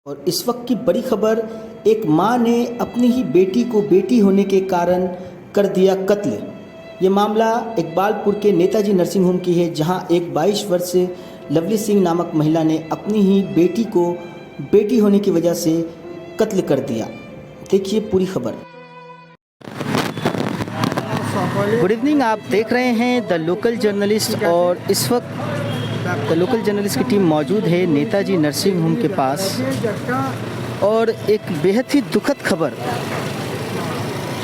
और इस वक्त की बड़ी खबर, एक मां ने अपनी ही बेटी को बेटी होने के कारण कर दिया कत्ल। ये मामला इकबालपुर के नेताजी नर्सिंग होम की है, जहां एक 22 वर्षीय लवली सिंह नामक महिला ने अपनी ही बेटी को बेटी होने की वजह से कत्ल कर दिया। देखिए पूरी खबर। गुड इवनिंग, आप देख रहे हैं द लोकल जर्नलिस्ट और इस वक्त द लोकल जर्नलिस्ट की टीम मौजूद है नेताजी नर्सिंग होम के पास। और एक बेहद ही दुखद खबर,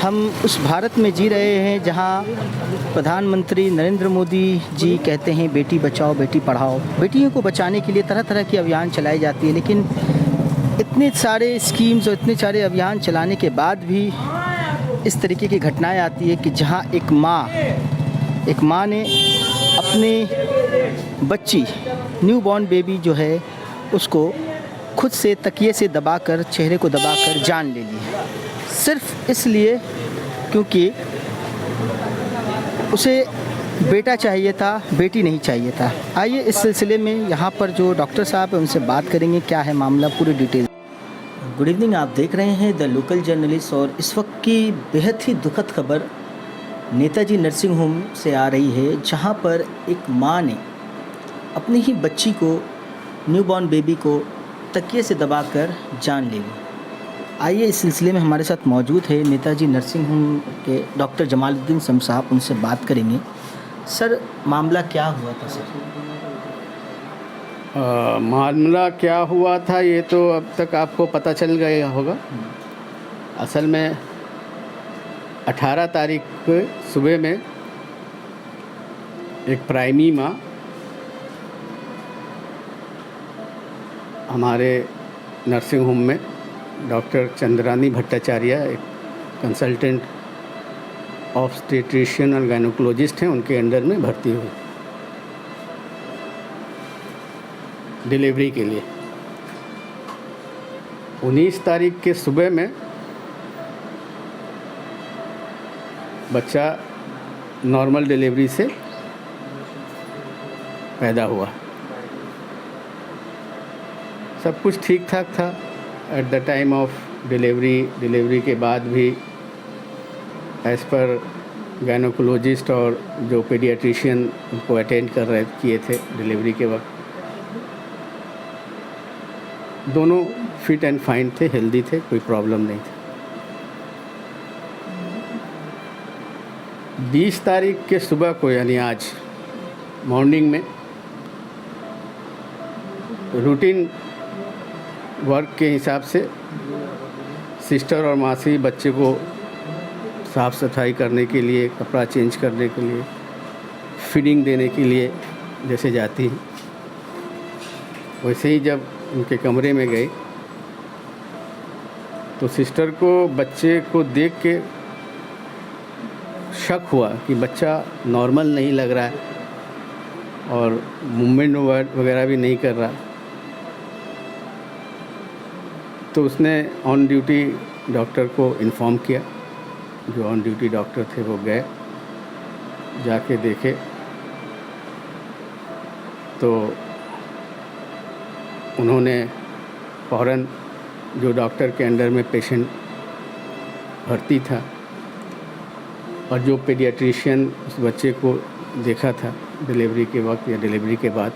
हम उस भारत में जी रहे हैं जहां प्रधानमंत्री नरेंद्र मोदी जी कहते हैं बेटी बचाओ बेटी पढ़ाओ। बेटियों को बचाने के लिए तरह तरह के अभियान चलाई जाती है, लेकिन इतने सारे स्कीम्स और इतने सारे अभियान चलाने के बाद भी इस तरीके की घटनाएं आती है कि जहां एक माँ ने अपने बच्ची न्यू बॉर्न बेबी जो है उसको खुद से तकिए से दबाकर, चेहरे को दबाकर जान ले ली, सिर्फ इसलिए क्योंकि उसे बेटा चाहिए था, बेटी नहीं चाहिए था। आइए इस सिलसिले में यहाँ पर जो डॉक्टर साहब हैं उनसे बात करेंगे, क्या है मामला, पूरी डिटेल। गुड इवनिंग, आप देख रहे हैं द लोकल जर्नलिस्ट और इस वक्त की बेहद ही दुखद खबर नेताजी नर्सिंग होम से आ रही है, जहां पर एक मां ने अपनी ही बच्ची को, न्यूबॉर्न बेबी को तकिए से दबाकर जान ले ली। आइए इस सिलसिले में हमारे साथ मौजूद है नेताजी नर्सिंग होम के डॉक्टर जमालुद्दीन सम साहब, उनसे बात करेंगे। सर, मामला क्या हुआ था सर? मामला क्या हुआ था ये तो अब तक आपको पता चल गया होगा। असल में 18 तारीख को सुबह में एक प्राइमी माँ हमारे नर्सिंग होम में डॉक्टर चंद्रानी भट्टाचार्य, एक कंसल्टेंट ऑब्स्टेट्रिशियन और गायनोकोलॉजिस्ट हैं, उनके अंडर में भर्ती हुई डिलीवरी के लिए। 19 तारीख के सुबह में बच्चा नॉर्मल डिलीवरी से पैदा हुआ। सब कुछ ठीक ठाक था at the time of delivery के बाद भी एज़ पर गायनोकोलॉजिस्ट और जो पीडियाट्रिशियन उनको अटेंड किए थे डिलीवरी के वक्त, दोनों फिट एंड फाइन थे, हेल्दी थे, कोई प्रॉब्लम नहीं था। 20 तारीख के सुबह को, यानी आज मॉर्निंग में, रूटीन वर्क के हिसाब से सिस्टर और मासी बच्चे को साफ़ सफाई करने के लिए, कपड़ा चेंज करने के लिए, फीडिंग देने के लिए जैसे जाती हैं, वैसे ही जब उनके कमरे में गए तो सिस्टर को बच्चे को देख के शक हुआ कि बच्चा नॉर्मल नहीं लग रहा है और मूवमेंट वगैरह भी नहीं कर रहा। तो उसने ऑन ड्यूटी डॉक्टर को इन्फॉर्म किया। जो ऑन ड्यूटी डॉक्टर थे वो गए, जाके देखे तो उन्होंने फ़ौरन जो डॉक्टर के अंडर में पेशेंट भर्ती था और जो पीडियाट्रिशियन उस बच्चे को देखा था डिलीवरी के वक्त या डिलीवरी के बाद,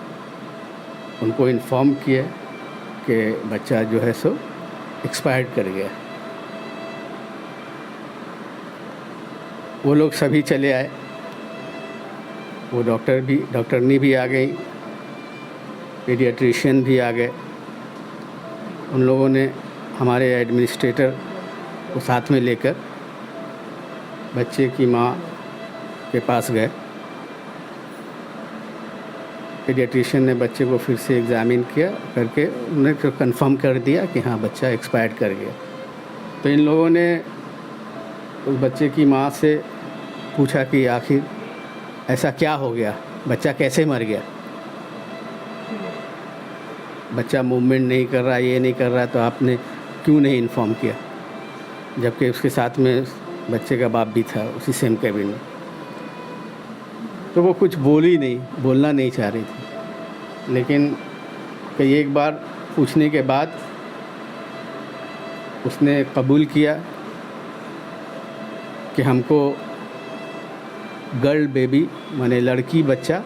उनको इन्फॉर्म किया कि बच्चा जो है सो एक्सपायर्ड कर गया। वो लोग सभी चले आए, वो डॉक्टरनी भी आ गई, पीडियाट्रिशियन भी आ गए। उन लोगों ने हमारे एडमिनिस्ट्रेटर को साथ में लेकर बच्चे की माँ के पास गए। पीडियाट्रिशियन ने बच्चे को फिर से एग्ज़ामिन किया, करके उन्हें तो कंफर्म कर दिया कि हाँ बच्चा एक्सपायर्ड कर गया। तो इन लोगों ने उस बच्चे की माँ से पूछा कि आखिर ऐसा क्या हो गया, बच्चा कैसे मर गया, बच्चा मूवमेंट नहीं कर रहा, ये नहीं कर रहा, तो आपने क्यों नहीं इन्फॉर्म किया, जबकि उसके साथ में बच्चे का बाप भी था उसी सेम कैबिन में। तो वो कुछ बोलना नहीं चाह रही थी, लेकिन कई एक बार पूछने के बाद उसने कबूल किया कि हमको गर्ल बेबी माने लड़की बच्चा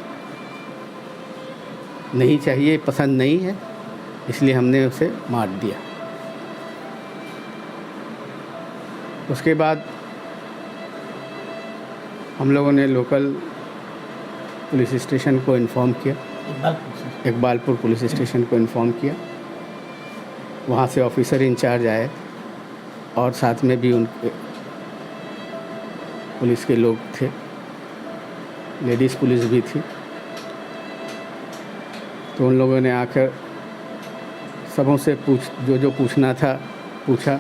नहीं चाहिए, पसंद नहीं है, इसलिए हमने उसे मार दिया। उसके बाद हम लोगों ने लोकल पुलिस स्टेशन को इन्फॉर्म किया, इकबालपुर पुलिस स्टेशन को इन्फॉर्म किया। वहाँ से ऑफिसर इंचार्ज आए और साथ में भी उनके पुलिस के लोग थे, लेडीज़ पुलिस भी थी। तो उन लोगों ने आकर सबों से जो पूछना था पूछा।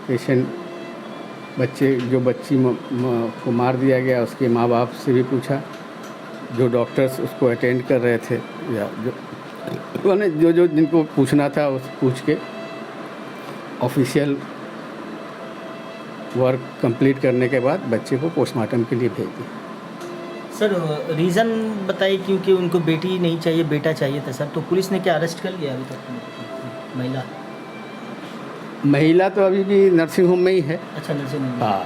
पेशेंट बच्चे जो बच्ची को मार दिया गया उसके माँ बाप से भी पूछा, जो डॉक्टर्स उसको अटेंड कर रहे थे या जो उन्होंने जो जिनको पूछना था उस पूछ के ऑफिशियल वर्क कंप्लीट करने के बाद बच्चे को पोस्टमार्टम के लिए भेज दिया। सर रीज़न बताइए, क्योंकि उनको बेटी नहीं चाहिए बेटा चाहिए था सर, तो पुलिस ने क्या अरेस्ट कर लिया अभी तक महिला तो अभी भी नर्सिंग होम में ही है। अच्छा, नर्सिंग होम। हाँ,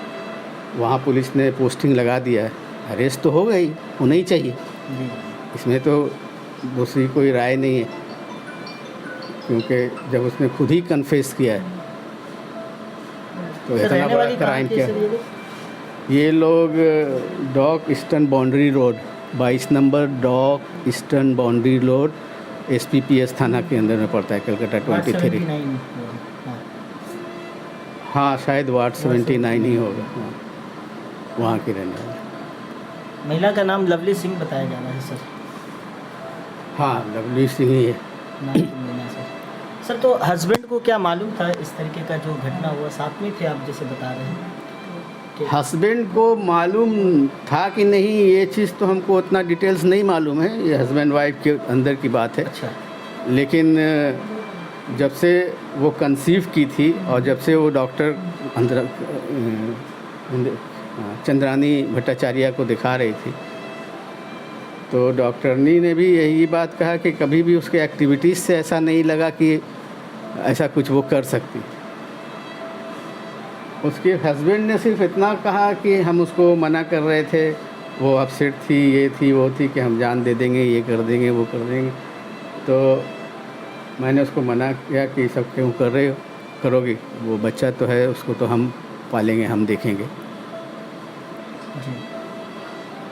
वहाँ पुलिस ने पोस्टिंग लगा दिया है। अरेस्ट तो हो गई, होना ही चाहिए जी। इसमें तो दूसरी कोई राय नहीं है, क्योंकि जब उसने खुद ही कन्फेस किया है तो इतना बड़ा क्राइम क्या। ये लोग डॉक ईस्टर्न बाउंड्री रोड 22 नंबर dock eastern boundary road SPPS थाना के अंदर में पड़ता है, कलकत्ता 23। हाँ, शायद वार्ड 79 ही होगा। हाँ, वहाँ के रहने वाले। महिला का नाम लवली सिंह बताया जा रहा है सर। हाँ, लवली सिंह ही है। सर तो हस्बैंड को क्या मालूम था इस तरीके का जो घटना हुआ? साथ में थे आप जैसे बता रहे हैं। हस्बैंड को मालूम था कि नहीं ये चीज़ तो हमको उतना डिटेल्स नहीं मालूम है, ये हस्बैंड वाइफ के अंदर की बात है। अच्छा। लेकिन जब से वो कंसीव की थी और जब से वो डॉक्टर चंद्रानी भट्टाचार्य को दिखा रही थी तो डॉक्टरनी ने भी यही बात कहा कि कभी भी उसके एक्टिविटीज़ से ऐसा नहीं लगा कि ऐसा कुछ वो कर सकती। उसके हस्बैंड ने सिर्फ इतना कहा कि हम उसको मना कर रहे थे, वो अपसेट थी, ये थी वो थी कि हम जान दे देंगे, ये कर देंगे, वो कर देंगे। तो मैंने उसको मना किया कि सब क्यों कर रहे हो, करोगी, वो बच्चा तो है, उसको तो हम पालेंगे, हम देखेंगे।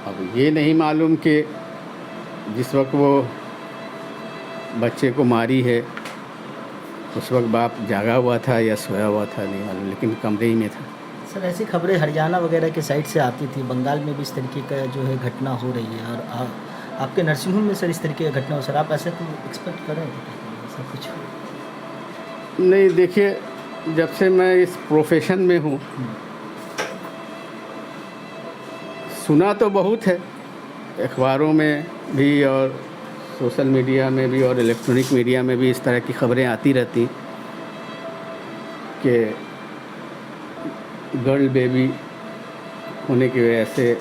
अब ये नहीं मालूम कि जिस वक्त वो बच्चे को मारी है उस वक्त बाप जागा हुआ था या सोया हुआ था नहीं मालूम, लेकिन कमरे ही में था। सर ऐसी खबरें हरियाणा वगैरह के साइड से आती थी, बंगाल में भी इस तरीके का जो है घटना हो रही है, और आपके नर्सिंग होम में सर इस तरीके का घटना हो, सर आप ऐसे को एक्सपेक्ट कर रहे थे सब कुछ? नहीं, देखिए, जब से मैं इस प्रोफेशन में हूँ सुना तो बहुत है, अखबारों में भी और सोशल मीडिया में भी और इलेक्ट्रॉनिक मीडिया में भी इस तरह की खबरें आती रहती कि गर्ल बेबी होने की वजह से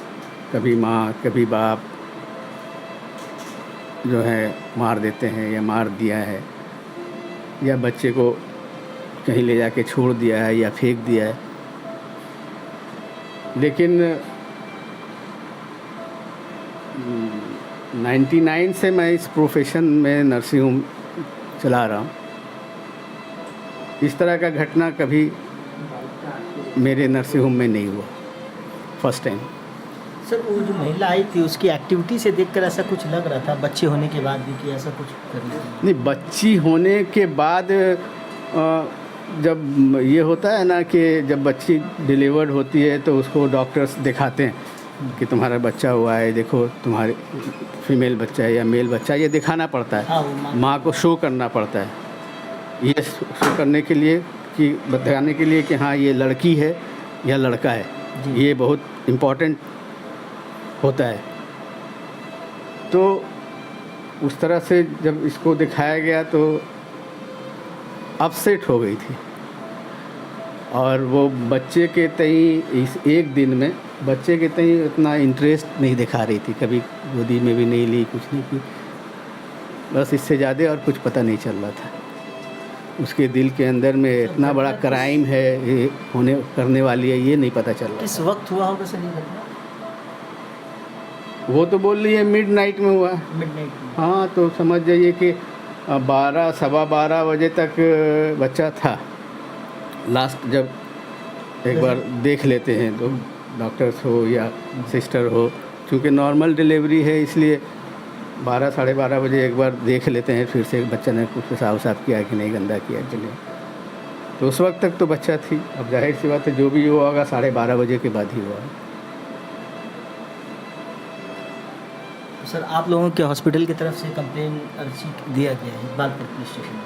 कभी माँ कभी बाप जो है मार देते हैं या मार दिया है या बच्चे को कहीं ले जाके छोड़ दिया है या फेंक दिया है। लेकिन 99 से मैं इस प्रोफेशन में नर्सिंग होम चला रहा हूँ। इस तरह का घटना कभी मेरे नर्सिंग होम में नहीं हुआ, फर्स्ट टाइम। सर वो जो महिला आई थी उसकी एक्टिविटी से देखकर ऐसा कुछ लग रहा था बच्चे होने के बाद भी कि ऐसा कुछ कर रही थी? नहीं, बच्ची होने के बाद जब ये होता है ना कि जब बच्ची डिलीवर्ड होती है तो उसको डॉक्टर्स दिखाते हैं कि तुम्हारा बच्चा हुआ है, देखो तुम्हारे फीमेल बच्चा है या मेल बच्चा है, ये दिखाना पड़ता है। हाँ, माँ को शो करना पड़ता है, ये शो करने के लिए कि बताने के लिए कि हाँ ये लड़की है या लड़का है, ये बहुत इम्पोर्टेंट होता है। तो उस तरह से जब इसको दिखाया गया तो अपसेट हो गई थी, और वो बच्चे के तई इस एक दिन में बच्चे के तई उतना इंटरेस्ट नहीं दिखा रही थी, कभी गोदी में भी नहीं ली, कुछ नहीं की, बस इससे ज़्यादा और कुछ पता नहीं चल रहा था। उसके दिल के अंदर में इतना बड़ा क्राइम है ये होने करने वाली है, ये नहीं पता चल रहा। किस वक्त हुआ होगा सर ये घटना? वो तो बोल रही है मिडनाइट में हुआ। मिडनाइट में। हाँ, तो समझ जाइए कि 12 सवा 12 बजे तक बच्चा था। लास्ट जब एक बार देख लेते हैं तो डॉक्टर्स हो या सिस्टर हो, क्योंकि नॉर्मल डिलीवरी है इसलिए 12 साढ़े 12 बजे एक बार देख लेते हैं फिर से बच्चा ने कुछ पेशाब साफ किया कि नहीं, गंदा किया कि नहीं। तो उस वक्त तक तो बच्चा थी। अब जाहिर सी बात है जो भी हुआ होगा 12:30 बजे के बाद ही हुआ। सर आप लोगों के हॉस्पिटल की तरफ से कंप्लेन अर्जी दिया गया है बालपुर पुलिस स्टेशन में?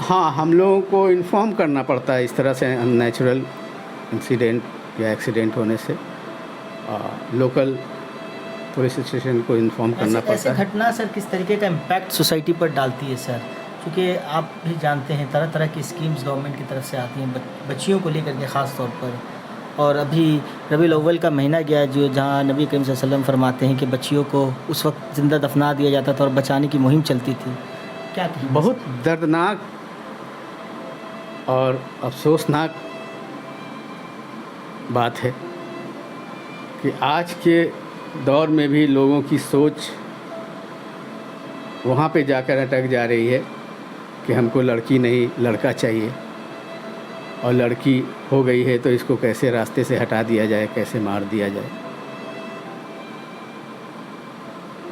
हाँ, हम लोगों को इन्फॉर्म करना पड़ता है इस तरह से अननेचुरल इंसिडेंट या एक्सीडेंट होने से। लोकल पुलिस स्टेशन को इन्फॉर्म करना पड़ता ऐसे है। घटना सर किस तरीके का इम्पैक्ट सोसाइटी पर डालती है सर? क्योंकि आप भी जानते हैं तरह तरह की स्कीम्स गवर्नमेंट की तरफ से आती हैं बच्चियों को लेकर के ख़ास तौर पर। और अभी रबीउल अव्वल का महीना गया जो जहाँ नबी करीम सल्लल्लाहु अलैहि वसल्लम फरमाते हैं कि बच्चियों को उस वक्त ज़िंदा दफना दिया जाता था और बचाने की मुहिम चलती थी। क्या कहें? बहुत दर्दनाक और अफसोसनाक बात है कि आज के दौर में भी लोगों की सोच वहाँ पे जाकर अटक जा रही है कि हमको लड़की नहीं लड़का चाहिए, और लड़की हो गई है तो इसको कैसे रास्ते से हटा दिया जाए, कैसे मार दिया जाए।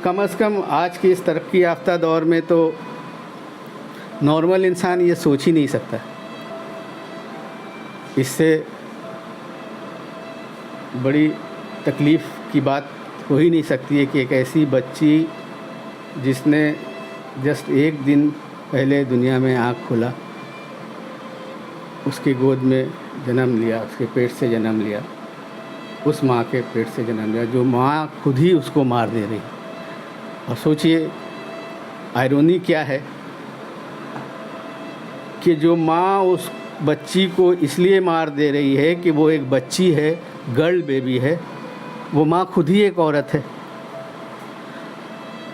कम से कम आज के इस तरक्की याफ्ता दौर में तो नॉर्मल इंसान ये सोच ही नहीं सकता। इससे बड़ी तकलीफ़ की बात हो ही नहीं सकती है कि एक ऐसी बच्ची जिसने जस्ट एक दिन पहले दुनिया में आँख खोला, उसके गोद में जन्म लिया, उसके पेट से जन्म लिया, उस माँ के पेट से जन्म लिया, जो माँ खुद ही उसको मार दे रही। और सोचिए आयरनी क्या है कि जो माँ उस बच्ची को इसलिए मार दे रही है कि वो एक बच्ची है, गर्ल बेबी है, वो माँ खुद ही एक औरत है।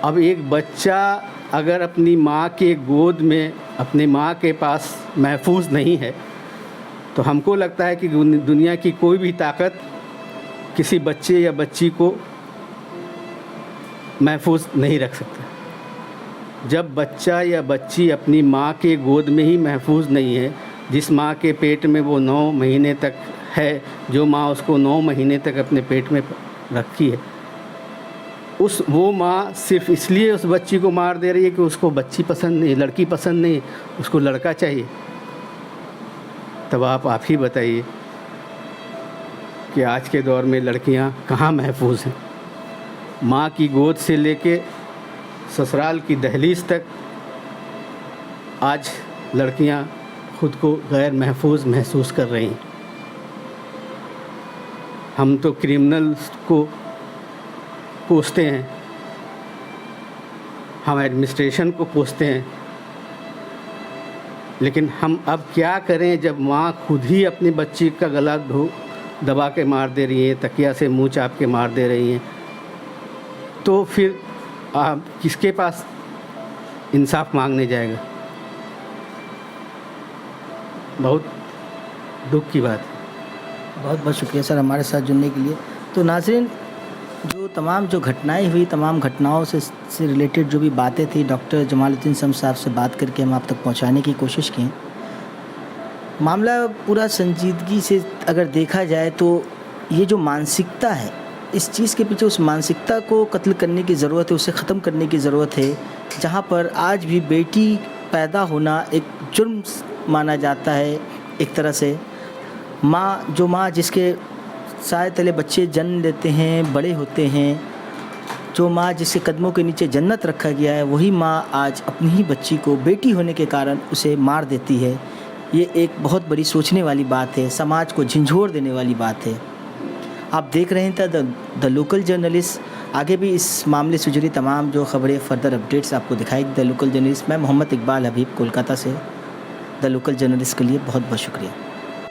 अब एक बच्चा अगर अपनी माँ के गोद में अपनी माँ के पास महफूज नहीं है तो हमको लगता है कि दुनिया की कोई भी ताकत किसी बच्चे या बच्ची को महफूज नहीं रख सकता। जब बच्चा या बच्ची अपनी माँ के गोद में ही महफूज नहीं है, जिस माँ के पेट में वो 9 महीने तक है, जो माँ उसको 9 महीने तक अपने पेट में रखी है, वो माँ सिर्फ इसलिए उस बच्ची को मार दे रही है कि उसको बच्ची पसंद नहीं, लड़की पसंद नहीं, उसको लड़का चाहिए। तब आप ही बताइए कि आज के दौर में लड़कियां कहाँ महफूज हैं। माँ की गोद से लेके ससुराल की दहलीज तक आज लड़कियां खुद को गैर महफूज महसूस कर रही हैं। हम तो क्रिमिनल्स को कोसते हैं, हम एडमिनिस्ट्रेशन को कोसते हैं, लेकिन हम अब क्या करें जब माँ खुद ही अपनी बच्ची का गला दबा के मार दे रही है, तकिया से मुंह चाप के मार दे रही हैं, तो फिर आप किसके पास इंसाफ मांगने जाएगा? बहुत दुख की बात है। बहुत बहुत शुक्रिया सर हमारे साथ जुड़ने के लिए। तो नाज़रीन, जो घटनाएं हुई, तमाम घटनाओं से रिलेटेड जो भी बातें थी, डॉक्टर जमालुद्दीन सम साहब से बात करके हम आप तक पहुंचाने की कोशिश की। मामला पूरा संजीदगी से अगर देखा जाए तो ये जो मानसिकता है, इस चीज़ के पीछे उस मानसिकता को कत्ल करने की ज़रूरत है, उसे ख़त्म करने की ज़रूरत है। जहाँ पर आज भी बेटी पैदा होना एक जुर्म माना जाता है एक तरह से। माँ जिसके साए तले बच्चे जन्म लेते हैं, बड़े होते हैं, जो माँ जिसके कदमों के नीचे जन्नत रखा गया है, वही माँ आज अपनी ही बच्ची को बेटी होने के कारण उसे मार देती है। ये एक बहुत बड़ी सोचने वाली बात है, समाज को झंझोर देने वाली बात है। आप देख रहे हैं द लोकल जर्नलिस्ट। आगे भी इस मामले से जुड़ी तमाम जो खबरें, फर्दर अपडेट्स आपको दिखाएगी द लोकल जर्नलिस्ट। मैं मोहम्मद इकबाल हबीब, कोलकाता से द लोकल जर्नलिस्ट के लिए बहुत बहुत शुक्रिया।